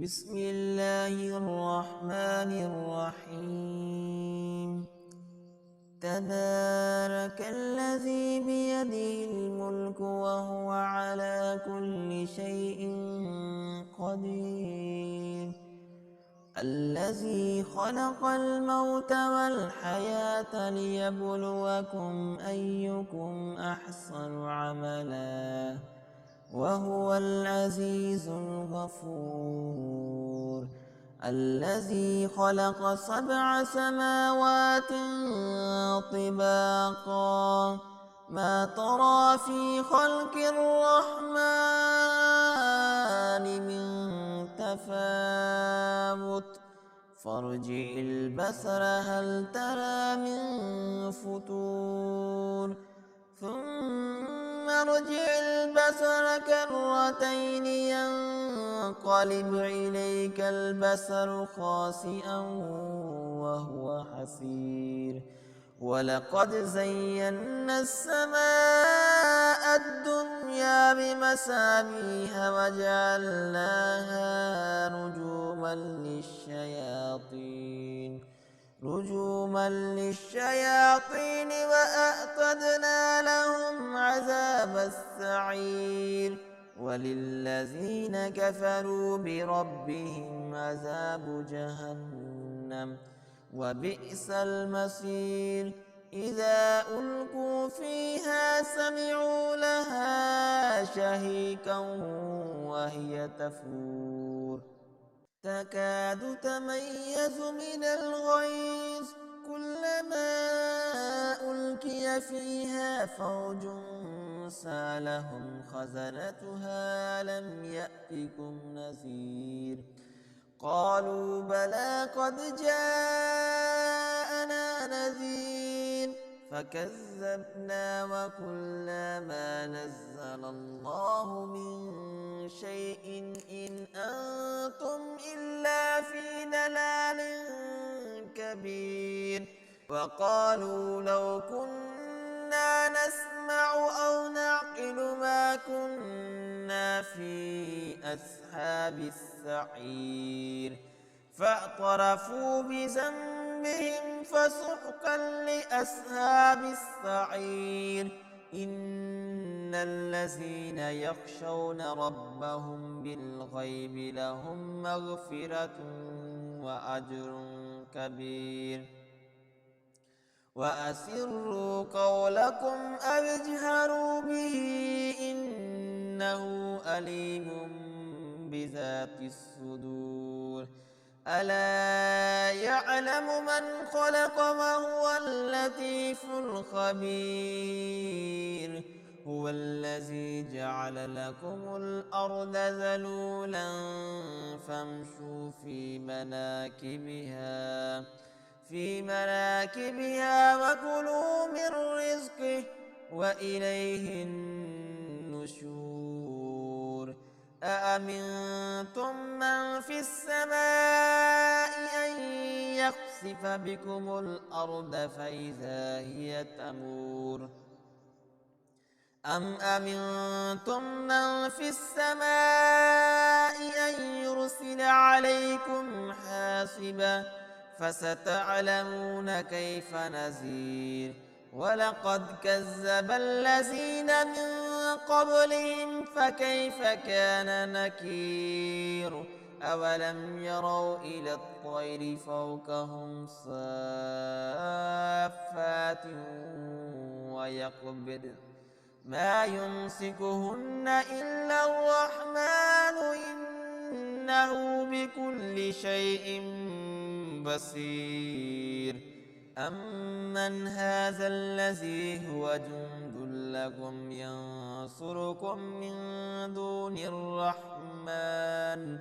بسم الله الرحمن الرحيم. تبارك الذي بيده الملك وهو على كل شيء قدير. الذي خلق الموت والحياة ليبلوكم أيكم أحسن عملا وهو العزيز الغفور. الذي خلق 7 سماوات طباقا ما ترى في خلق الرحمن من تفاوت فارجع البصر هل ترى من فطور ثم ارجع البصر كرتين ينقلب إليك البصر خاسئا وهو حسير. ولقد زينا السماء الدنيا بمصابيح وجعلناها رجوما للشياطين وأعتدنا لهم عذاب السعير. وللذين كفروا بربهم عذاب جهنم وبئس المصير. إذا ألقوا فيها سمعوا لها شهيقا وهي تفور تكاد تميز من الغيظ كلما ألقي فيها فوج سألهم خزنتها ألم يأتكم نذير قالوا بلى قد جاءنا نذير فكذبنا وقلنا ما نزل الله من شيء إن أنتم إلا في ضلال كبير. وقالوا لو كنا نسمع أو نعقل ما كنا في أصحاب السعير فاعترفوا بذنبهم فسحقا لأصحاب السعير. إن الذين يخشون ربهم بالغيب لهم مغفرة وأجر كبير. وأسروا قولكم أو اجهروا به إنه أليم بذات الصدور. ألا يعلم من خلق وهو اللطيف الخبير. هو الذي جعل لكم الأرض ذلولا فامشوا في مناكبها وكلوا من رزقه وإليه النشور. أأمنتم من في السماء أن يخسف بكم الأرض فإذا هي تمور أم أمنتم من في السماء أن يرسل عليكم حاصبا فستعلمون كيف نذير. ولقد كذب الذين من قبلهم فكيف كان نكير. أولم يروا إلى الطير فوقهم صافات ويقبض ما يمسكهن إلا الرحمن إنه بكل شيء بصير. أمن هذا الذي هو جند لكم ينصركم من دون الرحمن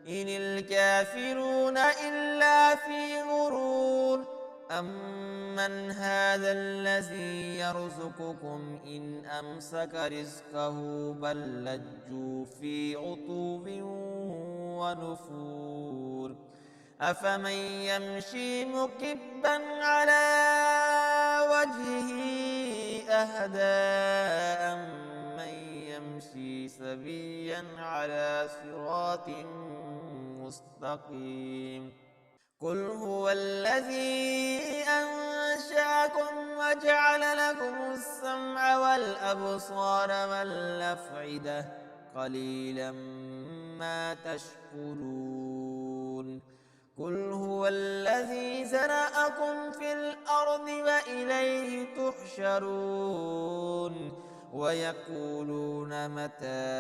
إن الكافرون إلا في غرور. أمن هذا الذي يرزقكم إن أمسك رزقه بل لجوا في عتو ونفور. أفمن يمشي مكبا على وجهه أهدى أمن يمشي سويا على صراط مستقيم قل هو الذي أنشأكم وجعل لكم السمع والأبصار والأفئدة قليلا ما تشكرون قل هو الذي زرعكم في الأرض وإليه تحشرون ويقولون متى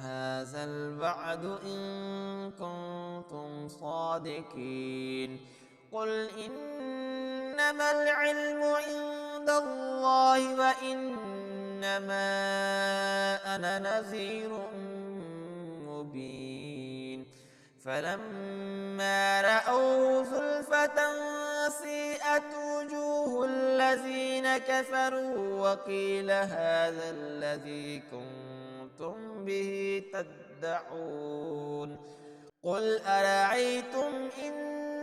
هذا الوعد إن كنتم صادقين قل إنما العلم عند الله وإنما أنا نذير مبين فلما رأوه زلفة سيئت وجوه الذين كفروا وقيل هذا الذي كنتم به تدعون قل أرأيتم إن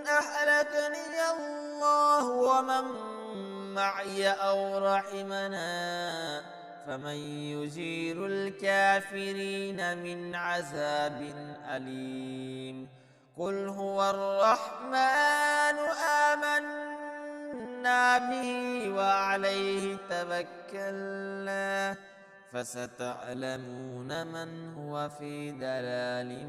أهلكني الله ومن معي أو رحمنا فمن يجير الكافرين من عذاب أليم قل هو الرحمن آمنا به وعليه توكلنا فستعلمون من هو في ضلال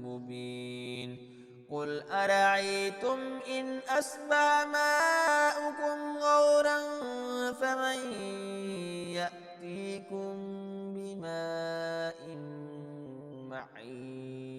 مبين قل أرأيتم إن أصبح ماؤكم غورا فمن يأتيكم بماء معين